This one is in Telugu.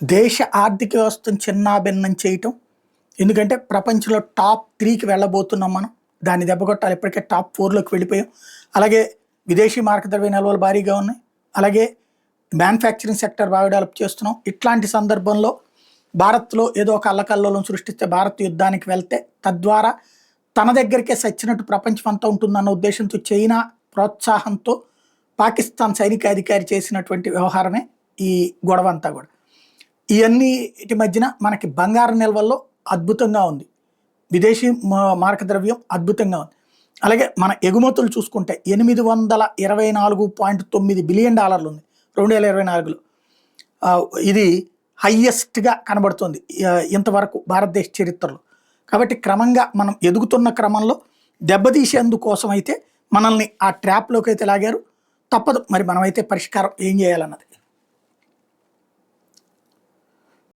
దేశ ఆర్థిక వ్యవస్థను చిన్నాభిన్నం చేయటం. ఎందుకంటే ప్రపంచంలో టాప్ 3కి వెళ్ళబోతున్నాం మనం. దాన్ని దెబ్బకొట్టాలి. ఇప్పటికే టాప్ 4లోకి వెళ్ళిపోయాం. అలాగే విదేశీ మారకద్రవ్య నిల్వలు భారీగా ఉన్నాయి. అలాగే మ్యానుఫ్యాక్చరింగ్ సెక్టర్ బాగా డెవలప్ చేస్తున్నాం. ఇట్లాంటి సందర్భంలో భారత్లో ఏదో ఒక అల్లకల్లోలం సృష్టిస్తే భారత్ యుద్ధానికి వెళ్తే తద్వారా తన దగ్గరికే సచ్చినట్టు ప్రపంచం అంతా ఉంటుందన్న ఉద్దేశంతో చైనా ప్రోత్సాహంతో పాకిస్తాన్ సైనిక అధికారి చేసినటువంటి వ్యవహారమే ఈ గొడవ అంతా కూడా. ఇవన్నిటి మధ్యన మనకి బంగారం నిల్వల్లో అద్భుతంగా ఉంది. విదేశీ మారకద్రవ్యం అద్భుతంగా ఉంది. అలాగే మన ఎగుమతులు చూసుకుంటే $824.9 బిలియన్ ఉంది 2024లో. ఇది హయ్యెస్ట్గా కనబడుతుంది ఇంతవరకు భారతదేశ చరిత్రలో. కాబట్టి క్రమంగా మనం ఎదుగుతున్న క్రమంలో దెబ్బతీసేందుకోసం అయితే మనల్ని ఆ ట్రాప్లోకి అయితే లాగారు. తప్పదు మరి మనమైతే పరిష్కారం ఏం చేయాలన్నది.